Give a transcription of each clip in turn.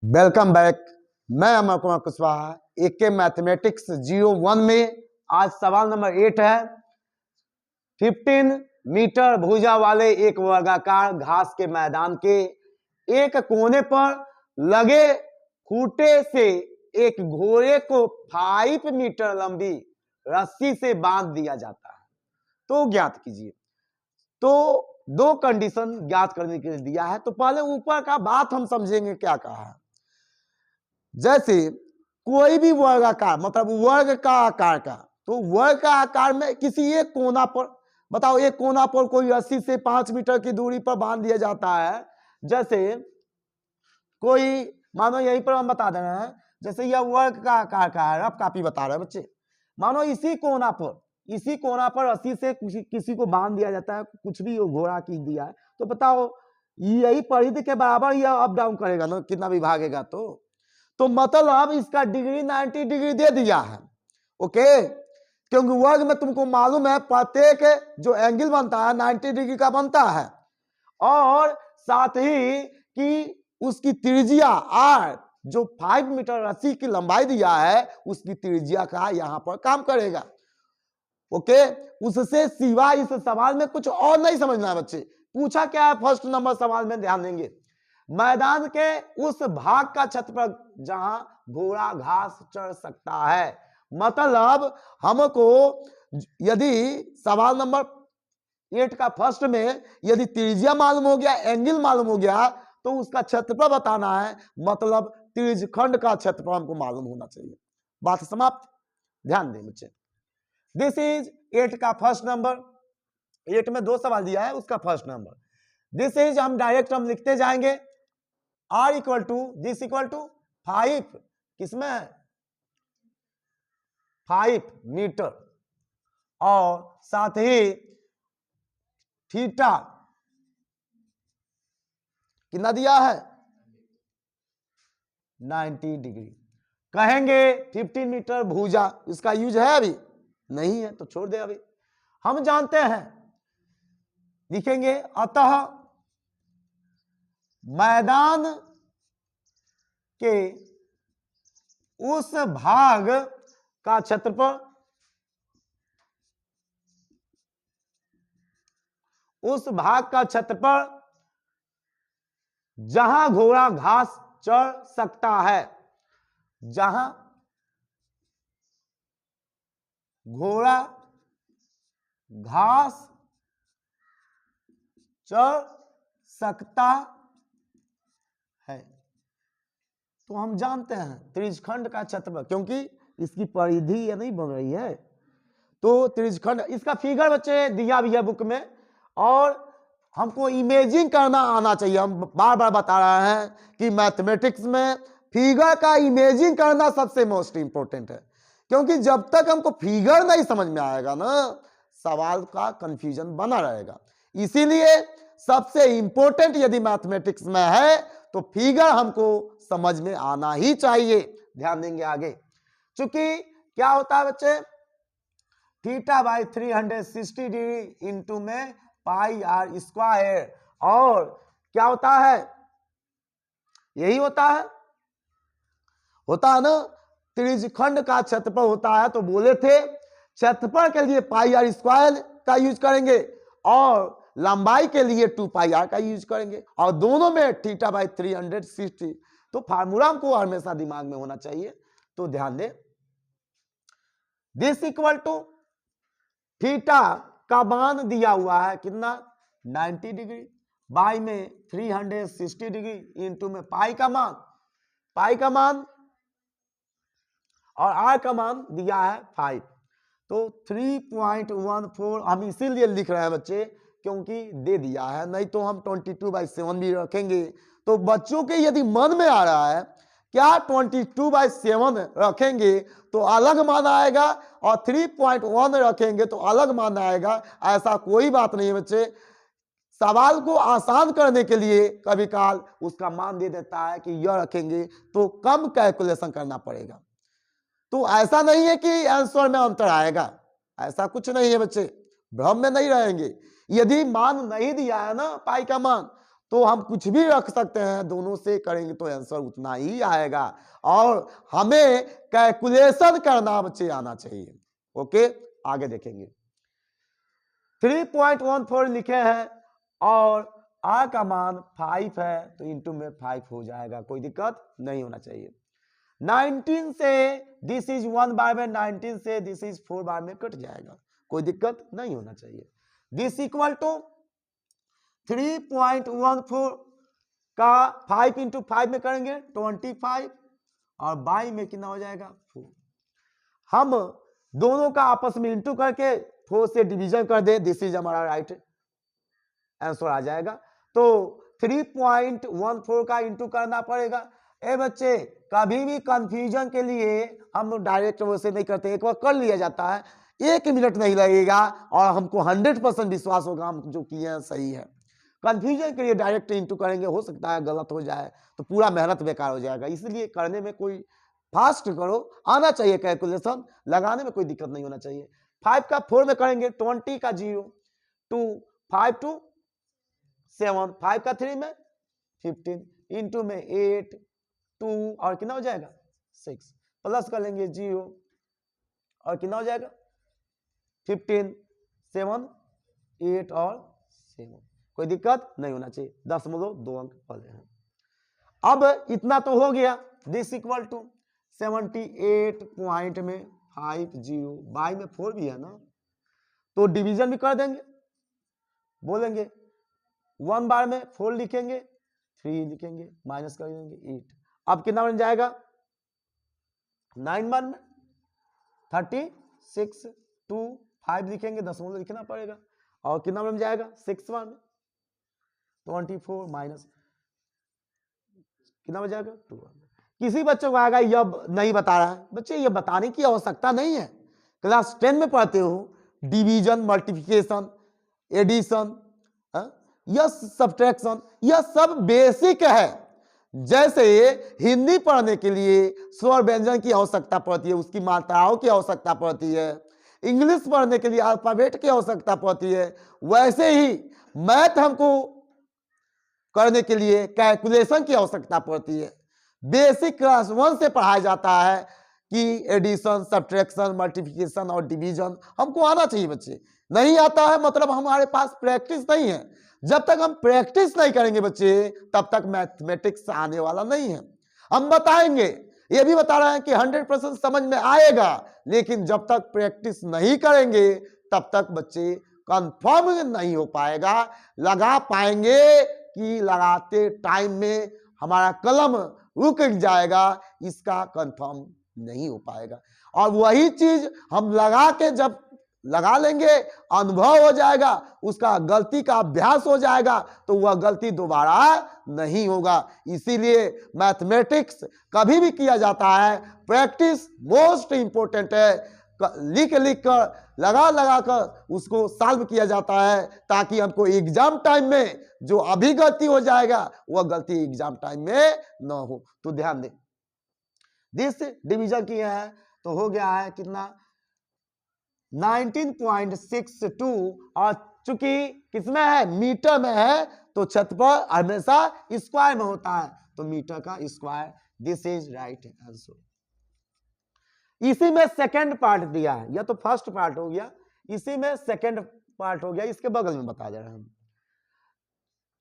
Welcome back. मैं अमर कुमार कुशवाहा। एके mathematics 01 में आज सवाल नंबर 8 है। 15 मीटर भुजा वाले एक वर्गाकार घास के मैदान के एक कोने पर लगे खूंटे से एक घोड़े को 5 मीटर लंबी रस्सी से बांध दिया जाता है, तो ज्ञात कीजिए। तो दो कंडीशन ज्ञात करने के लिए दिया है। तो पहले ऊपर का बात हम समझेंगे क्या कहा है। जैसे कोई भी वर्गाकार मतलब वर्ग का आकार का, तो वर्ग का आकार में किसी एक कोना पर, बताओ एक कोना पर कोई रस्सी से 5 मीटर की दूरी पर बांध दिया जाता है। जैसे कोई मानो यहीं पर हम बता दे रहे हैं, जैसे यह वर्ग का आकार का है, अब काफी बता रहे हैं बच्चे। मानो इसी कोना पर रस्सी से किसी को बांध दिया जाता है, कुछ भी घोड़ा खींच दिया है, तो बताओ यही परिधि के बराबर यह अप डाउन करेगा ना, कितना भी भागेगा। तो मतलब इसका डिग्री 90 डिग्री दे दिया है। ओके, क्योंकि वर्ग में तुमको मालूम है प्रत्येक जो एंगल बनता है 90 डिग्री का बनता है, और साथ ही कि उसकी त्रिज्या आर जो 5 मीटर रस्सी की लंबाई दिया है उसकी त्रिज्या का यहां पर काम करेगा। ओके, उससे सिवा इस सवाल में कुछ और नहीं समझना है बच्चे। पूछा क्या है फर्स्ट नंबर सवाल में, ध्यान देंगे। मैदान के उस भाग का क्षेत्रफल जहां घोड़ा घास चढ़ सकता है। मतलब हमको यदि सवाल नंबर 8 का फर्स्ट में यदि त्रिज्या मालूम हो गया, एंगल मालूम हो गया, तो उसका क्षेत्रफल बताना है। मतलब त्रिज्यखंड का क्षेत्रफल हमको मालूम होना चाहिए। बात समाप्त। ध्यान दें बच्चे, दिस इज 8 का फर्स्ट नंबर। 8 में 2 सवाल दिया है, उसका फर्स्ट नंबर दिस इज, हम डायरेक्ट हम लिखते जाएंगे। R equal to this equal to 5, किसमें है 5 मीटर, और साथ ही थीटा कितना दिया है 90 डिग्री। कहेंगे 15 मीटर भुजा, इसका यूज है अभी नहीं है तो छोड़ दे। अभी हम जानते हैं, लिखेंगे अतः मैदान के उस भाग का क्षेत्रफल, उस भाग का क्षेत्रफल जहां घोड़ा घास चढ़ सकता है, जहां घोड़ा घास चढ़ सकता है। तो हम जानते हैं त्रिज्यखंड का क्षेत्रफल, क्योंकि इसकी परिधि ये नहीं बन रही है, तो त्रिज्यखंड। इसका फिगर बच्चे दिया भी है बुक में, और हमको इमेजिंग करना आना चाहिए। हम बार बार बता रहे हैं कि मैथमेटिक्स में फिगर का इमेजिंग करना सबसे मोस्ट इंपॉर्टेंट है, क्योंकि जब तक हमको फिगर नहीं समझ में आएगा ना, सवाल का कंफ्यूजन बना रहेगा। इसीलिए सबसे इंपॉर्टेंट यदि मैथमेटिक्स में है तो फिगर हमको समझ में आना ही चाहिए। ध्यान देंगे आगे, चूंकि क्या होता है बच्चे, थीटा बाई 360 डिग्री इंटू में पाई आर स्क्वायर, और क्या होता है, यही होता है ना, त्रिज्यखंड का क्षेत्रफल होता है। तो बोले थे क्षेत्रफल के लिए पाई आर स्क्वायर का यूज करेंगे, और लंबाई के लिए 2 पाई आर का यूज करेंगे, और दोनों में थीटा बाई 360। तो फार्मूला हमको हमेशा दिमाग में होना चाहिए। तो ध्यान दे, दिस इक्वल टू थीटा का मान दिया हुआ है कितना 90 डिग्री, बाई में 360 डिग्री, इंटू में पाई का मान और आर का मान दिया है 5। तो 3.14 हम इसीलिए लिख रहे हैं बच्चे, क्योंकि दे दिया है, नहीं तो हम 22/7 भी रखेंगे। तो बच्चों के यदि मन में आ रहा है क्या 22/7 रखेंगे तो अलग मान आएगा, और 3.1 रखेंगे तो अलग मान आएगा, ऐसा कोई बात नहीं है बच्चे। सवाल को आसान करने के लिए कभी काल उसका मान दे देता है कि यह रखेंगे तो कम कैलकुलेशन करना पड़ेगा। तो ऐसा नहीं है कि आंसर में अंतर आएगा, ऐसा कुछ नहीं है बच्चे, भ्रम में नहीं रहेंगे। यदि मान नहीं दिया है ना पाई का मान, तो हम कुछ भी रख सकते हैं, दोनों से करेंगे तो आंसर उतना ही आएगा। और हमें कैलकुलेशन करना बच्चे आना चाहिए। ओके, आगे देखेंगे। 3.14 लिखे हैं और r का मान 5 है तो इंटू में 5 हो जाएगा, कोई दिक्कत नहीं होना चाहिए। 19 से दिस इज 1 बार में, 19 से दिस इज 4 बार में कट जाएगा, कोई दिक्कत नहीं होना चाहिए। दिस इक्वल टू 3.14 का 5 इंटू 5 में करेंगे 25 और बाई में कितना हो जाएगा 4। हम दोनों का आपस में इंटू करके 4 से डिवीजन कर दे, दिस इज हमारा राइट आंसर आ जाएगा। तो 3.14 का इंटू करना पड़ेगा। ए बच्चे, कभी भी कंफ्यूजन के लिए हम डायरेक्ट वैसे नहीं करते, एक बार कर लिया जाता है, 1 मिनट नहीं लगेगा और हमको 100% विश्वास होगा हम जो किए हैं सही है। कंफ्यूजन के लिए डायरेक्ट इंटू करेंगे, हो सकता है गलत हो जाए तो पूरा मेहनत बेकार हो जाएगा, इसलिए करने में कोई फास्ट करो, आना चाहिए कैलकुलेशन, लगाने में कोई दिक्कत नहीं होना चाहिए। 5 का 4 में करेंगे 20 का 0 2 5 2 7 5 का 3 में 15 इंटू में 8 2 और कितना हो जाएगा 6 प्लस कर लेंगे 0 और कितना हो जाएगा 15 7 8 और 7, कोई दिक्कत नहीं होना चाहिए। 10.2 अंक वाले हैं। अब इतना तो हो गया। दिस इक्वल टू 78 पॉइंट में 50 बाई में 4 भी है ना, तो डिवीजन भी कर देंगे, बोलेंगे 1 बार में 4 लिखेंगे 3 लिखेंगे माइनस कर देंगे 8। अब कितना बन जाएगा 9 बार में 36 2 5 लिखेंगे, 10 लिखना पड़ेगा और कितना बन जाएगा 6 बार में 24 माइनस कितना बन जाएगा 2। किसी बच्चों को आएगा यह नहीं बता रहा है, बच्चे ये बताने की आवश्यकता नहीं है, क्लास 10 में पढ़ते हो, डिवीजन मल्टीप्लिकेशन एडिशन यह सब्ट्रैक्शन यह सब बेसिक है। जैसे हिंदी पढ़ने के लिए स्वर व्यंजन की आवश्यकता पड़ती है, उसकी मात्राओं की आवश्यकता पड़ती है, इंग्लिश पढ़ने के लिए अल्फाबेट की आवश्यकता पड़ती है, वैसे ही मैथ हमको करने के लिए कैलकुलेशन की आवश्यकता पड़ती है। बेसिक क्लास 1 से पढ़ाया जाता है कि एडिशन सब्ट्रैक्शन मल्टीप्लिकेशन और डिवीजन हमको आना चाहिए। बच्चे नहीं आता है मतलब हमारे पास प्रैक्टिस नहीं है। जब तक हम प्रैक्टिस नहीं करेंगे बच्चे तब तक मैथमेटिक्स आने वाला नहीं है। हम बताएंगे, ये भी बता रहे हैं कि 100% समझ में आएगा, लेकिन जब तक प्रैक्टिस नहीं करेंगे तब तक बच्चे कंफर्म नहीं हो पाएगा। लगा पाएंगे कि लगाते टाइम में हमारा कलम रुक जाएगा, इसका कंफर्म नहीं हो पाएगा। और वही चीज हम लगा के जब लगा लेंगे, अनुभव हो जाएगा, उसका गलती का अभ्यास हो जाएगा, तो वह गलती दोबारा नहीं होगा। इसीलिए मैथमेटिक्स कभी भी किया जाता है, प्रैक्टिस मोस्ट इंपोर्टेंट है। लिख लिख कर लगा लगा कर उसको सॉल्व किया जाता है, ताकि हमको एग्जाम टाइम में जो अभी गलती हो जाएगा वह गलती एग्जाम टाइम में न हो। तो ध्यान दें, दिस डिवीजन किए हैं तो हो गया है कितना 19.62, और चूंकि किसमें है मीटर में है तो क्षेत्रफल हमेशा स्क्वायर में होता है, तो मीटर का square, this is right answer. इसी में सेकंड पार्ट दिया है, यह तो फर्स्ट पार्ट हो गया, इसी में सेकंड पार्ट हो गया, इसके बगल में बता दे रहे हैं।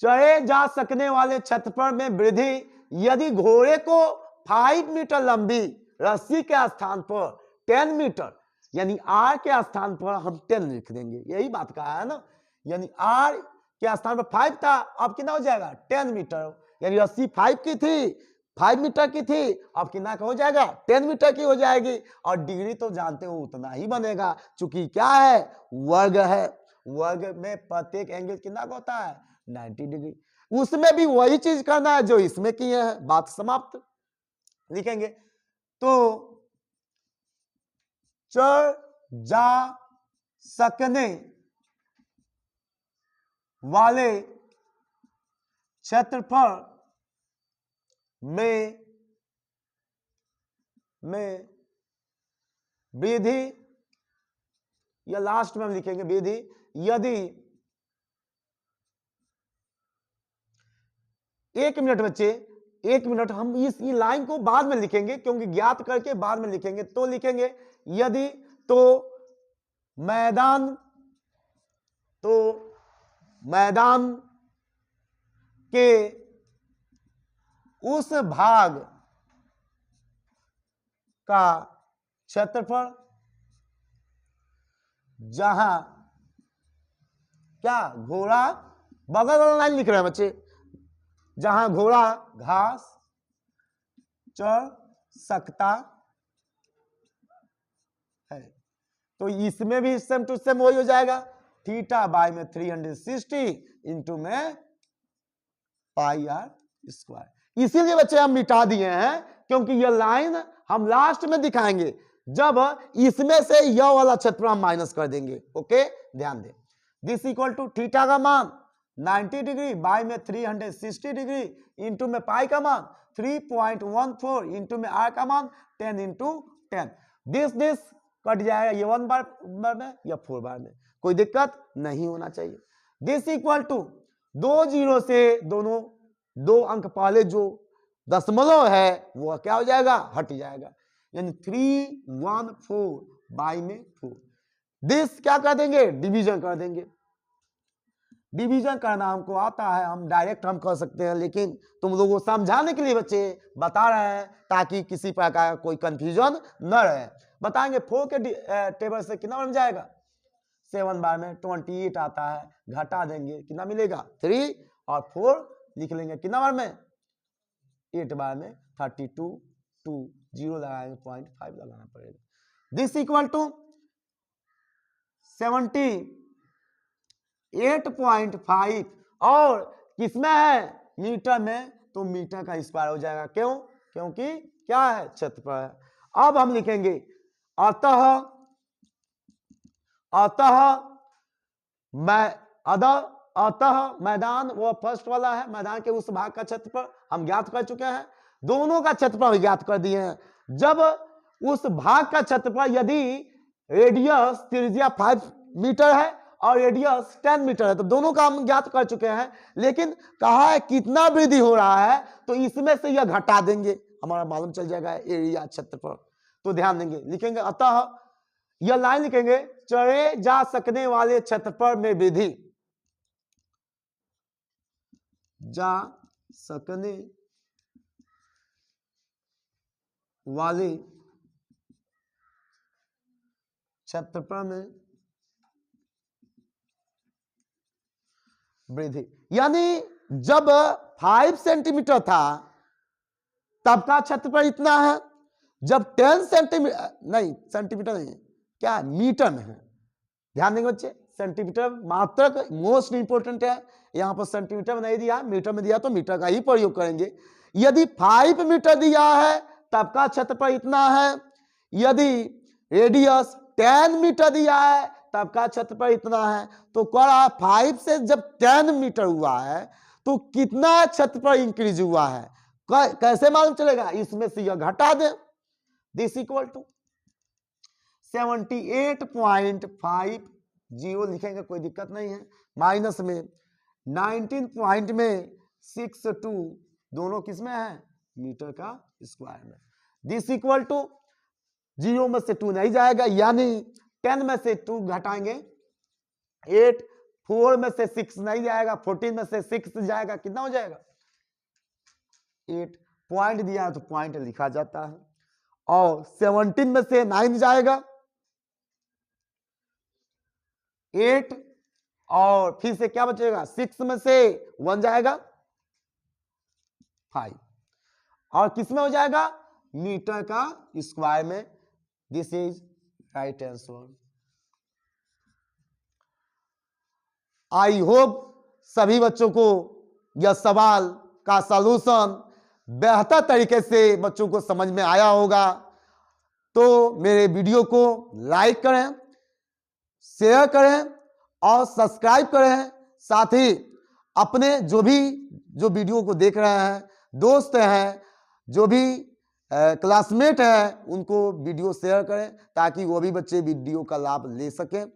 चढ़े जा सकने वाले क्षेत्रफल में वृद्धि यदि घोड़े को 5 मीटर लंबी रस्सी के स्थान पर 10 मीटर, यानी आर के स्थान पर हम 10 लिख देंगे, यही बात कहा है ना, यानी आर के स्थान पर 5 था, अब कितना हो जाएगा 10 मीटर, यानी रस्सी 5 की थी 5 मीटर की थी, अब कितना का हो जाएगा 10 मीटर की हो जाएगी। और डिग्री तो जानते हो उतना ही बनेगा, चूंकि क्या है वर्ग है, वर्ग में प्रत्येक एंगल कितना का होता है 90 डिग्री। उसमें भी वही चीज करना है जो इसमें किए हैं, बात समाप्त। लिखेंगे तो चढ़ जा सकने वाले क्षेत्रफल में विधि, या लास्ट में हम लिखेंगे विधि, यदि 1 मिनट बच्चे, 1 मिनट। हम इस लाइन को बाद में लिखेंगे क्योंकि ज्ञात करके बाद में लिखेंगे। तो लिखेंगे यदि तो मैदान के उस भाग का क्षेत्रफल जहां क्या घोड़ा, बगल वाला लाइन लिख रहे हैं बच्चे, जहां घोड़ा घास चढ़ सकता है। तो इसमें भी सेम टू सेम वही हो जाएगा, थीटा बाय में 360 इंटू में पाई आर स्क्वायर। इसीलिए बच्चे हम मिटा दिए हैं क्योंकि यह लाइन हम लास्ट में दिखाएंगे जब इसमें से यह वाला क्षेत्र हम माइनस कर देंगे। ओके, ध्यान दें। दिस इक्वल टू थीटा का मान 90 डिग्री बाय में 360 डिग्री इंटू में पाई का मान 3.14 इंटू में आर का मान 10 इंटू 10। दिस कट जाएगा, ये 1 बार में या 4 बार में, कोई दिक्कत नहीं होना चाहिए। दिस इक्वल टू 2 जीरो से दोनों 2 अंक पहले जो दशमलव है वो क्या हो जाएगा, हट जाएगा, यानी 314 बाई में 4। दिस क्या कर देंगे, डिवीजन कर देंगे। डिवीजन करना हमको आता है, हम डायरेक्ट हम कर सकते हैं, लेकिन तुम लोगों को समझाने के लिए बच्चे बता रहे हैं ताकि किसी प्रकार का कोई कंफ्यूजन न रहे। बताएंगे 4 के टेबल से कितना बन जाएगा, 7 बार में 28 आता है, घटा देंगे कितना मिलेगा 3 और 4 लिख लेंगे कितना बार में 8 बार में 32, 2 जीरो लगाएंगे 0.5 लगाना पड़ेगा। दिस इक्वल टू 78.5 और किसमें है, मीटर में, तो मीटर का स्क्वायर हो जाएगा। क्यों, क्योंकि क्या है, क्षेत्रफल है। अब हम लिखेंगे अतः मैदान, वो फर्स्ट वाला है, मैदान के उस भाग का क्षेत्रफल हम ज्ञात कर चुके हैं, दोनों का क्षेत्रफल ज्ञात कर दिए हैं। जब उस भाग का क्षेत्रफल यदि रेडियस त्रिज्या 5 मीटर है और रेडियस 10 मीटर है, तो दोनों का हम ज्ञात कर चुके हैं, लेकिन कहा है कितना वृद्धि हो रहा है, तो इसमें से यह घटा देंगे, हमारा मालूम चल जाएगा एरिया, क्षेत्रफल। तो ध्यान देंगे, लिखेंगे अतः, यह लाइन लिखेंगे, चढ़े जा सकने वाले क्षेत्रफल में वृद्धि, जा सकने वाले क्षेत्रफल में वृद्धि, यानी जब 5 सेंटीमीटर था तब का क्षेत्रफल इतना है, जब 10 सेंटीमीटर, नहीं सेंटीमीटर नहीं, क्या मीटर में है, ध्यान देंगे बच्चे, सेंटीमीटर मात्रक मोस्ट इंपोर्टेंट है, यहां पर सेंटीमीटर में नहीं दिया, मीटर में दिया तो मीटर का ही प्रयोग करेंगे। यदि 5 मीटर दिया है तब का क्षेत्रफल इतना है, यदि रेडियस 10 मीटर दिया है तब का क्षेत्रफल इतना है, तो कह रहा है 5 से जब 10 मीटर हुआ है तो कितना क्षेत्रफल इंक्रीज हुआ है, कैसे मालूम चलेगा, इसमें से यह घटा दे। दिस इक्वल टू 78.50 लिखेंगे, कोई दिक्कत नहीं है, माइनस में 19.62 दोनों किसमें है, मीटर का स्क्वायर में। दिस इक्वल टू 0 में से 2 नहीं जाएगा, यानी 10 में से 2 घटाएंगे 8, 4 में से 6 नहीं जाएगा, 14 में से 6 जाएगा, कितना हो जाएगा 8, पॉइंट दिया है तो पॉइंट लिखा जाता है, और 17 में से 9 जाएगा 8, और फिर से क्या बचेगा, 6 में से 1 जाएगा 5, और किसमें हो जाएगा, मीटर का स्क्वायर में। This is right answer. I hope सभी बच्चों को यह सवाल का सलूशन बेहतर तरीके से बच्चों को समझ में आया होगा। तो मेरे वीडियो को लाइक करें, शेयर करें और सब्सक्राइब करें, साथ ही अपने जो वीडियो को देख रहे हैं, दोस्त हैं, जो भी क्लासमेट हैं, उनको वीडियो शेयर करें ताकि वो भी बच्चे वीडियो का लाभ ले सकें।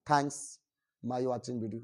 Thanks my watching video.